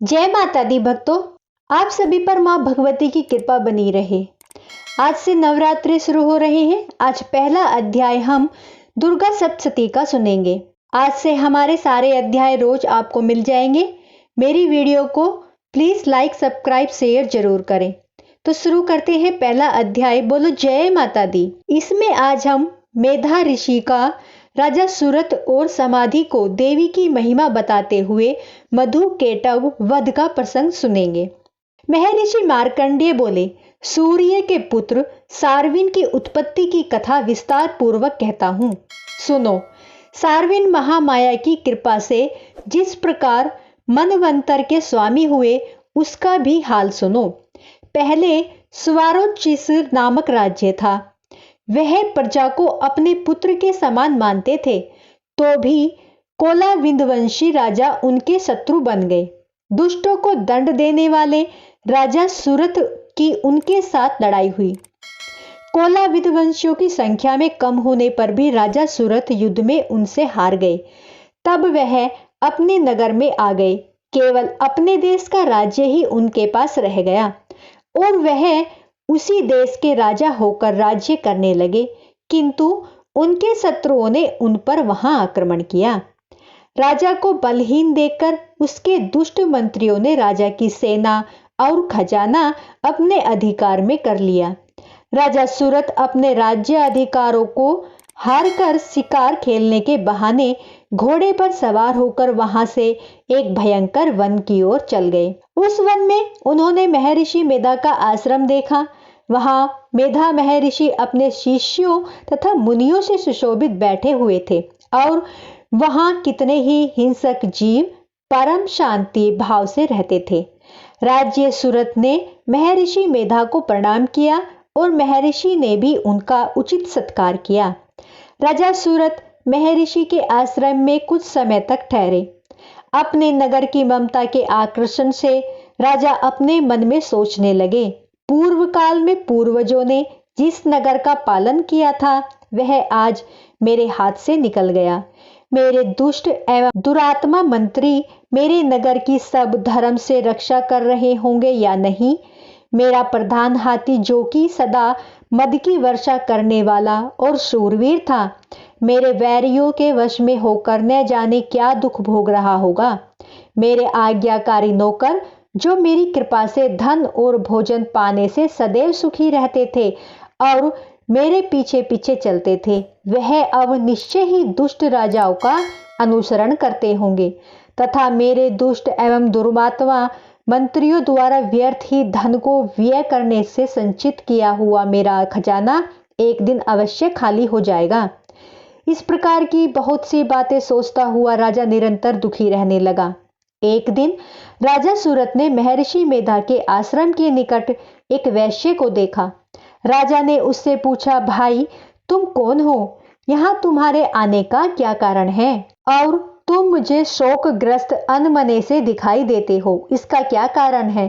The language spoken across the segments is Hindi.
जय माता दी भक्तों, आप सभी पर मां भगवती की कृपा बनी रहे। आज से नवरात्रि शुरू हो रहे हैं। आज पहला अध्याय हम दुर्गा सप्तशती का सुनेंगे। आज से हमारे सारे अध्याय रोज आपको मिल जाएंगे। मेरी वीडियो को प्लीज लाइक, सब्सक्राइब, शेयर जरूर करें। तो शुरू करते हैं पहला अध्याय। बोलो जय माता दी। इसमें आज हम मेधा ऋषि का राजा सूरत और समाधि को देवी की महिमा बताते हुए मधु केटव वध का प्रसंग सुनेंगे। महर्षि मार्कंडेय बोले, सूर्य के पुत्र सारविन की उत्पत्ति की कथा विस्तार पूर्वक कहता हूँ। सुनो। सारविन महामाया की कृपा से जिस प्रकार मनवंतर के स्वामी हुए उसका भी हाल सुनो। पहले स्वारोचिस नामक राज्य था। वह प्रजा को अपने पुत्र के समान मानते थे, तो भी कोलाविंदवंशी राजा उनके शत्रु बन गए। दुष्टों को दंड देने वाले राजा सूरत की उनके साथ लड़ाई हुई। कोलाविंदवंशियों की संख्या में कम होने पर भी राजा सूरत युद्ध में उनसे हार गए। तब वह अपने नगर में आ गए। केवल अपने देश का राज्य ही उनके पास रह गया और वह उसी देश के राजा होकर राज्य करने लगे, किंतु उनके शत्रुओं ने उन पर वहां आक्रमण किया। राजा को बलहीन देखकर उसके दुष्ट मंत्रियों ने राजा की सेना और खजाना अपने अधिकार में कर लिया। राजा सूरत अपने राज्य अधिकारों को हारकर शिकार खेलने के बहाने घोड़े पर सवार होकर वहां से एक भयंकर वन की ओर चल गए। उस वन में उन्होंने महर्षि मेधा का आश्रम देखा। वहां मेधा महर्षि अपने शिष्यों तथा मुनियों से सुशोभित बैठे हुए थे और वहां कितने ही हिंसक जीव परम शांति भाव से रहते थे। राज्य सूरत ने महर्षि मेधा को प्रणाम किया और महर्षि ने भी उनका उचित सत्कार किया। राजा सूरत महर्षि के आश्रम में कुछ समय तक ठहरे। अपने नगर की ममता के आकर्षण से राजा अपने मन में सोचने लगे, पूर्व काल में पूर्वजों ने जिस नगर का पालन किया था वह आज मेरे हाथ से निकल गया। मेरे दुष्ट एवं दुरात्मा मंत्री मेरे नगर की सब धर्म से रक्षा कर रहे होंगे या नहीं। मेरा प्रधान हाथी, जो कि सदा मद की वर्षा करने वाला और शूरवीर था, मेरे वैरियों के वश में होकर न जाने क्या दुख भोग रहा होगा। मेरे आज्ञाकारी नौकर, जो मेरी कृपा से धन और भोजन पाने से सदैव सुखी रहते थे और मेरे पीछे पीछे चलते थे, वह अब निश्चय ही दुष्ट राजाओं का अनुसरण करते होंगे तथा मेरे दुष्ट एवं दुर्मात्मा मंत्रियों द्वारा व्यर्थ ही धन को व्यय करने से संचित किया हुआ मेरा खजाना एक दिन अवश्य खाली हो जाएगा। इस प्रकार की बहुत सी बातें सोचता हुआ राजा निरंतर दुखी रहने लगा। एक दिन राजा सूरत ने महर्षि मेधा के आश्रम के निकट एक वैश्य को देखा। राजा ने उससे पूछा, भाई तुम कौन हो? यहाँ तुम्हारे आने का क्या कारण है? और तुम मुझे शोकग्रस्त अनमने से दिखाई देते हो, इसका क्या कारण है?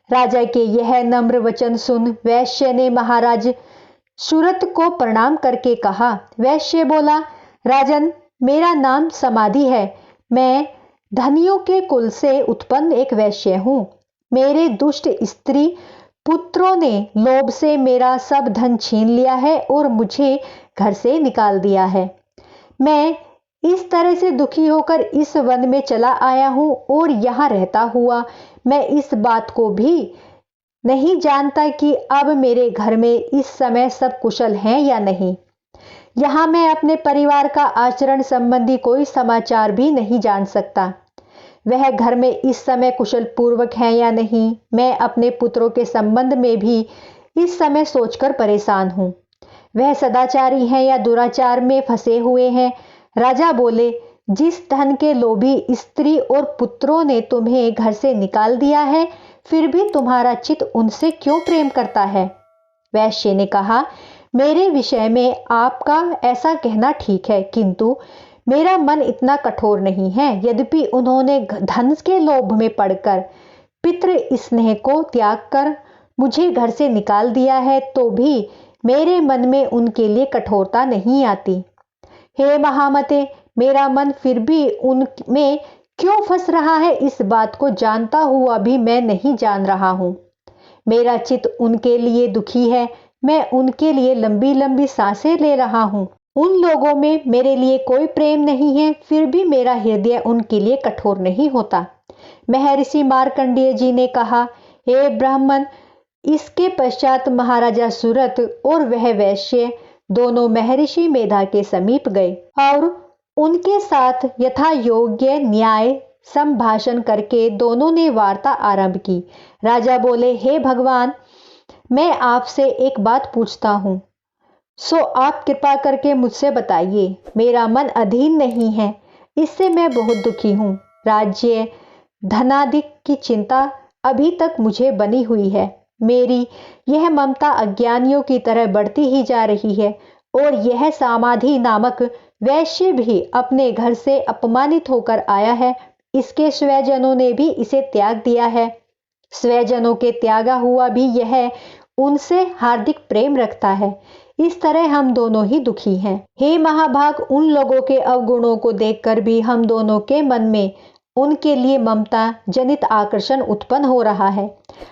राजा के यह नम्र वचन सुन वैश्य ने महाराज सूरत को प्रणाम करके कहा। वैश्य बोला, राजन, मेरा नाम समाधि है। मैं धनियों के कुल से उत्पन्न एक वैश्य हूँ। मेरे दुष्ट स्त्री पुत्रों ने लोभ से मेरा सब धन छीन लिया है और मुझे घर से निकाल दिया है। मैं इस तरह से दुखी होकर इस वन में चला आया हूँ और यहाँ रहता हुआ मैं इस बात को भी नहीं जानता कि अब मेरे घर में इस समय सब कुशल हैं या नहीं। यहाँ मैं अपने परिवार का आचरण संबंधी कोई समाचार भी नहीं जान सकता। वह घर में इस समय कुशल पूर्वक है या नहीं। मैं अपने पुत्रों के संबंध में भी इस समय सोचकर परेशान हूँ। वह सदाचारी हैं या दुराचार में फंसे हुए हैं। राजा बोले, जिस धन के लोभी स्त्री और पुत्रों ने तुम्हें घर से निकाल दिया है, फिर भी तुम्हारा चित्त उनसे क्यों प्रेम करता है? वैश्य ने कहा, मेरे विषय में आपका ऐसा कहना ठीक है, किंतु मेरा मन इतना कठोर नहीं है। यद्यपि उन्होंने धन के लोभ में पड़कर पितृ स्नेह को त्याग कर मुझे घर से निकाल दिया है, तो भी मेरे मन में उनके लिए कठोरता नहीं आती। हे महामते, मेरा मन फिर भी उनमें क्यों फंस रहा है, इस बात को जानता हुआ भी मैं नहीं जान रहा हूं। मेरा चित्त उनके लिए दुखी है, मैं उनके लिए लंबी लंबी सांसें ले रहा हूं। उन लोगों में मेरे लिए कोई प्रेम नहीं है, फिर भी मेरा हृदय उनके लिए कठोर नहीं होता। महर्षि मार्कंडेय जी ने कहा, हे ब्राह्मण। इसके पश्चात महाराजा सुरथ और वह वैश्य दोनों महर्षि मेधा के समीप गए और उनके साथ यथा योग्य न्याय संभाषण करके दोनों ने वार्ता आरंभ की। राजा बोले, हे भगवान, मैं आपसे एक बात पूछता हूं, सो आप कृपा करके मुझसे बताइए। मेरा मन अधीन नहीं है, इससे मैं बहुत दुखी हूं। राज्य धनाधिक की चिंता अभी तक मुझे बनी हुई है। मेरी यह ममता अज्ञानियों की तरह बढ़ती ही जा रही है और यह समाधि नामक वैश्य भी अपने घर से अपमानित होकर आया है। इसके स्वजनों ने भी इसे त्याग दिया है। स्वजनों के त्यागा हुआ भी यह उनसे हार्दिक प्रेम रखता है। इस तरह हम दोनों ही दुखी हैं। हे महाभाग, उन लोगों के अवगुणों को देखकर भी हम दोनों के मन में उनके लिए ममता जनित आकर्षण उत्पन्न हो रहा है।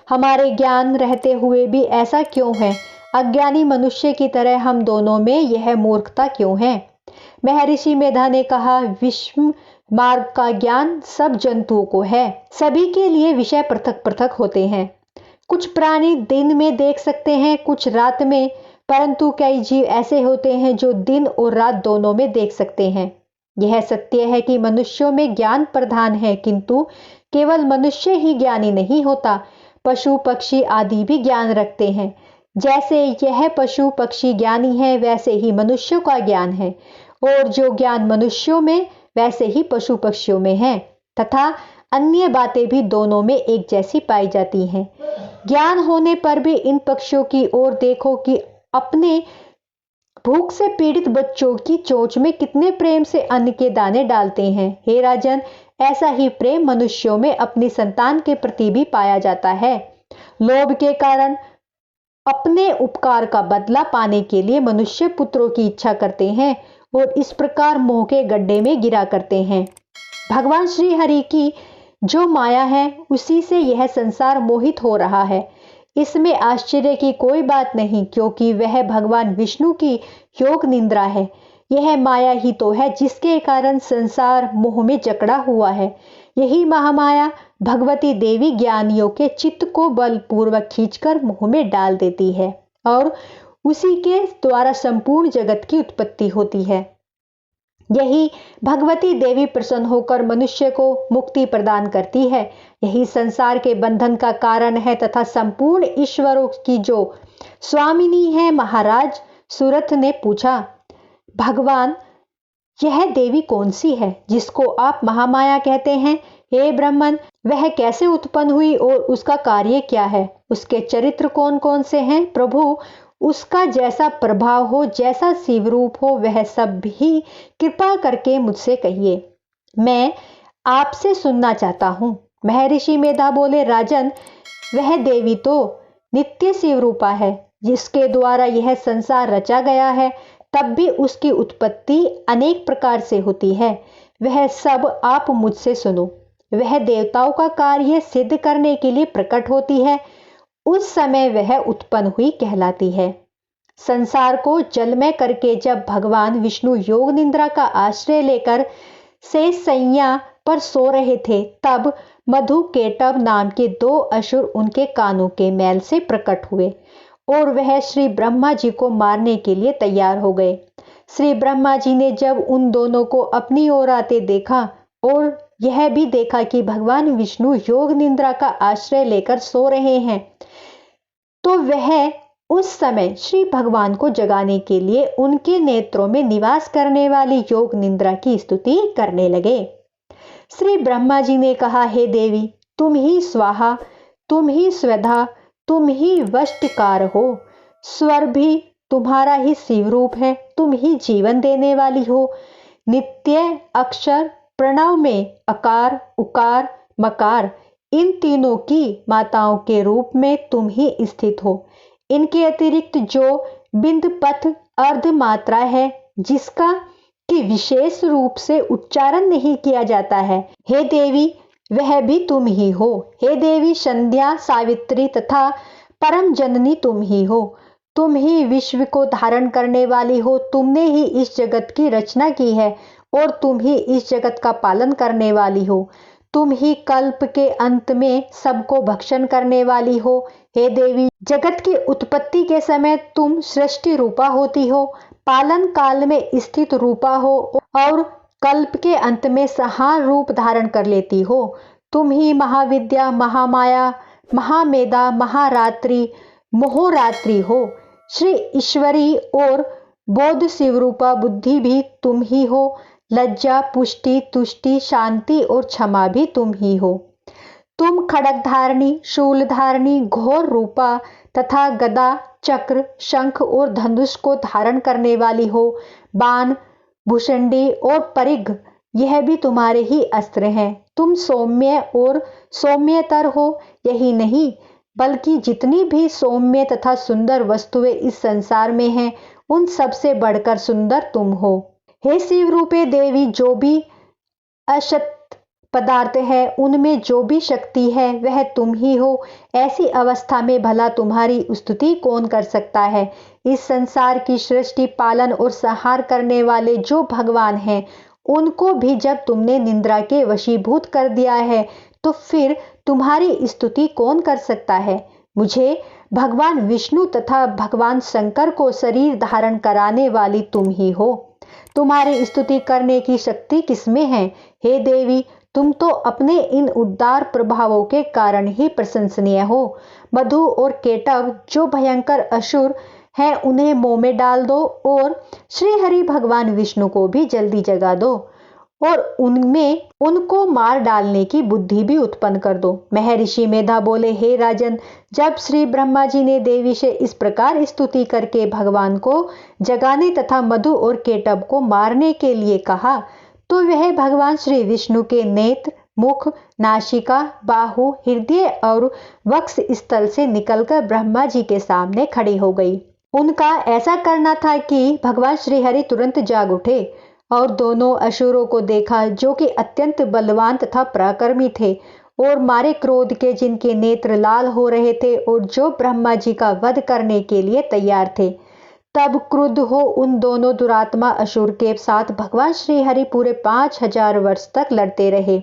हमारे ज्ञान रहते हुए भी ऐसा क्यों है? अज्ञानी मनुष्य की तरह हम दोनों में यह मूर्खता क्यों है? महर्षि मेधा ने कहा, विश्व मार्ग का ज्ञान सब जंतुओं को है। सभी के लिए विषय पृथक पृथक होते हैं। कुछ प्राणी दिन में देख सकते हैं, कुछ रात में, परंतु कई जीव ऐसे होते हैं जो दिन और रात दोनों में देख सकते हैं। यह सत्य है कि मनुष्यों में ज्ञान प्रधान है, किंतु केवल मनुष्य ही ज्ञानी नहीं होता। पशु पक्षी आदि भी ज्ञान रखते हैं। जैसे यह पशु पक्षी ज्ञानी है, वैसे ही मनुष्यों का ज्ञान है, और जो ज्ञान मनुष्यों में वैसे ही पशु पक्षियों में है, तथा अन्य बातें भी दोनों में एक जैसी पाई जाती हैं। ज्ञान होने पर भी इन पक्षियों की ओर देखो कि अपने भूख से पीड़ित बच्चों की चोंच में कितने प्रेम से अन्न के दाने डालते हैं। हे राजन, ऐसा ही प्रेम मनुष्यों में अपनी संतान के प्रति भी पाया जाता है। लोभ के कारण अपने उपकार का बदला पाने के लिए मनुष्य पुत्रों की इच्छा करते हैं और इस प्रकार मोह के गड्ढे में गिरा करते हैं। भगवान श्री हरि की जो माया है, उसी से यह संसार मोहित हो रहा है। इसमें आश्चर्य की कोई बात नहीं, क्योंकि वह भगवान विष्णु की योग निंद्रा है। यह माया ही तो है जिसके कारण संसार मोह में जकड़ा हुआ है। यही महामाया भगवती देवी ज्ञानियों के चित्त को बलपूर्वक खींचकर मोह में डाल देती है और उसी के द्वारा संपूर्ण जगत की उत्पत्ति होती है। यही भगवती देवी प्रसन्न होकर मनुष्य को मुक्ति प्रदान करती है। यही संसार के बंधन का कारण है तथा संपूर्ण ईश्वरों की जो स्वामिनी है। महाराज सुरथ ने पूछा, भगवान, यह देवी कौन सी है जिसको आप महामाया कहते हैं? हे ब्राह्मण, वह कैसे उत्पन्न हुई और उसका कार्य क्या है? उसके चरित्र कौन कौन से हैं? प्रभु, उसका जैसा प्रभाव हो, जैसा शिवरूप हो, वह सब भी कृपा करके मुझसे कहिए। मैं आपसे सुनना चाहता हूं। महर्षि मेधा बोले, राजन, वह देवी तो नित्य शिवरूपा है, जिसके द्वारा यह संसार रचा गया है। तब भी उसकी उत्पत्ति अनेक प्रकार से होती है। वह सब आप मुझसे सुनो। वह देवताओं का कार्य सिद्ध करने के लिए प्रकट होती है। उस समय वह उत्पन्न हुई कहलाती है। संसार को जलमय करके जब भगवान विष्णु योग निंद्रा का आश्रय लेकर शेष शैया पर सो रहे थे, तब मधु केटव नाम के 2 असुर उनके कानों के मैल से प्रकट हुए और वह श्री ब्रह्मा जी को मारने के लिए तैयार हो गए। श्री ब्रह्मा जी ने जब उन दोनों को अपनी ओर आते देखा और यह भी देखा कि भगवान विष्णु योग निंद्रा का आश्रय लेकर सो रहे हैं, तो वह उस समय श्री भगवान को जगाने के लिए उनके नेत्रों में निवास करने वाली योग निंद्रा की स्तुति करने लगे। श्री ब्रह्मा जी ने कहा, हे देवी, तुम ही स्वाहा, तुम ही स्वधा, तुम ही वष्टकार हो। स्वर भी तुम्हारा ही शिवरूप है। तुम ही जीवन देने वाली हो। नित्य अक्षर प्रणव में अकार, उकार, मकार, इन तीनों की माताओं के रूप में तुम ही स्थित हो। इनके अतिरिक्त जो बिंद पथ अर्ध मात्रा है, जिसका कि विशेष रूप से उच्चारण नहीं किया जाता है। हे देवी, वह भी तुम ही हो। हे देवी, संध्या, सावित्री तथा परम जननी तुम ही हो। तुम ही विश्व को धारण करने वाली हो। तुमने ही इस जगत की रचना की है और तुम ही इस जगत का पालन करने वाली हो। तुम ही कल्प के अंत में सबको भक्षण करने वाली हो। हे देवी, जगत की उत्पत्ति के समय तुम सृष्टि रूपा होती हो, पालन काल में स्थित रूपा हो और कल्प के अंत में संहार रूप धारण कर लेती हो। तुम ही महाविद्या, महामाया, महामेधा, महारात्रि, मोहरात्रि हो। श्री ईश्वरी और बोध शिवरूपा बुद्धि भी तुम ही हो। लज्जा, पुष्टि, तुष्टि, शांति और क्षमा भी तुम ही हो। तुम खड़ग धारणी, शूल धारणी, घोर रूपा तथा गदा, चक्र, शंख और धनुष को धारण करने वाली हो। बाण, भुषंडी और परिघ, यह भी तुम्हारे ही अस्त्र हैं। तुम सौम्य और सौम्यतर हो। यही नहीं, बल्कि जितनी भी सौम्य तथा सुंदर वस्तुएं इस संसार में हैं, उन सबसे बढ़कर सुंदर तुम हो। हे शिव रूपे देवी, जो भी असत पदार्थ है, उनमें जो भी शक्ति है, वह तुम ही हो। ऐसी अवस्था में भला तुम्हारी स्तुति कौन कर सकता है। इस संसार की सृष्टि, पालन और संहार करने वाले जो भगवान हैं, उनको भी जब तुमने निंद्रा के वशीभूत कर दिया है, तो फिर तुम्हारी स्तुति कौन कर सकता है। मुझे भगवान विष्णु तथा भगवान शंकर को शरीर धारण कराने वाली तुम ही हो। तुम्हारी स्तुति करने की शक्ति किसमें है। हे देवी, तुम तो अपने इन उदार प्रभावों के कारण ही प्रशंसनीय हो। मधु और केटव जो भयंकर असुर हैं, उन्हें मोह में डाल दो और श्री हरि भगवान विष्णु को भी जल्दी जगा दो और उनमें उनको मार डालने की बुद्धि भी उत्पन्न कर दो। महर्षि मेधा बोले, हे राजन, जब श्री ब्रह्मा जी ने देवी से इस प्रकार स्तुति करके भगवान को जगाने तथा मधु और केटव को मारने के लिए कहा, तो वह भगवान श्री विष्णु के नेत्र, मुख, नासिका, बाहु, हृदय और वक्ष स्थल से निकलकर ब्रह्मा जी के सामने खड़ी हो गई। उनका ऐसा करना था कि भगवान श्री हरि तुरंत जाग उठे और दोनों असुरों को देखा, जो कि अत्यंत बलवान तथा पराक्रमी थे और मारे क्रोध के जिनके नेत्र लाल हो रहे थे और जो ब्रह्मा जी का वध करने के लिए तैयार थे। तब क्रुद्ध हो उन दोनों दुरात्मा असुर के साथ भगवान श्री हरि पूरे 5000 वर्ष तक लड़ते रहे।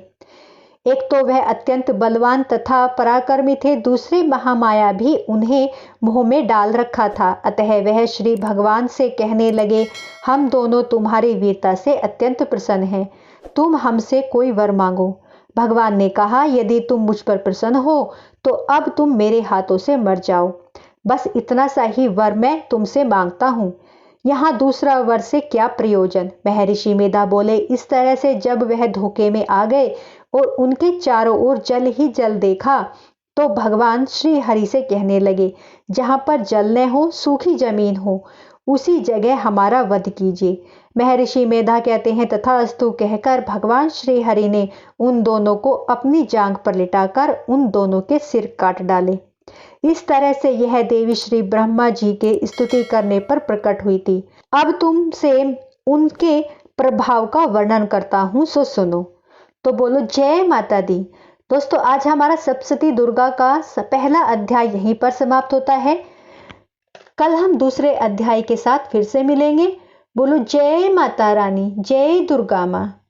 एक तो वह अत्यंत बलवान तथा पराक्रमी थे, दूसरे महामाया भी उन्हें मोह में डाल रखा था। अतः वह श्री भगवान से कहने लगे, हम दोनों तुम्हारी वीरता से अत्यंत प्रसन्न हैं, तुम हमसे कोई वर मांगो। भगवान ने कहा, यदि तुम मुझ पर प्रसन्न हो तो अब तुम मेरे हाथों से मर जाओ। बस इतना सा ही वर मैं तुमसे मांगता हूँ, यहाँ दूसरा वर से क्या प्रयोजन। महर्षि मेधा बोले, इस तरह से जब वह धोखे में आ गए और उनके चारों ओर जल ही जल देखा, तो भगवान श्री हरि से कहने लगे, जहाँ पर जल न हो, सूखी जमीन हो, उसी जगह हमारा वध कीजिए। महर्षि मेधा कहते हैं, तथास्तु कहकर भगवान श्री हरि ने उन दोनों को अपनी जांघ पर लिटाकर उन दोनों के सिर काट डाले। इस तरह से यह देवी श्री ब्रह्मा जी के स्तुति करने पर प्रकट हुई थी। अब तुमसे उनके प्रभाव का वर्णन करता हूँ, सो सुनो। तो बोलो जय माता दी। दोस्तों, आज हमारा सप्तशती दुर्गा का पहला अध्याय यहीं पर समाप्त होता है। कल हम दूसरे अध्याय के साथ फिर से मिलेंगे। बोलो जय माता रानी, जय दुर्गा माँ।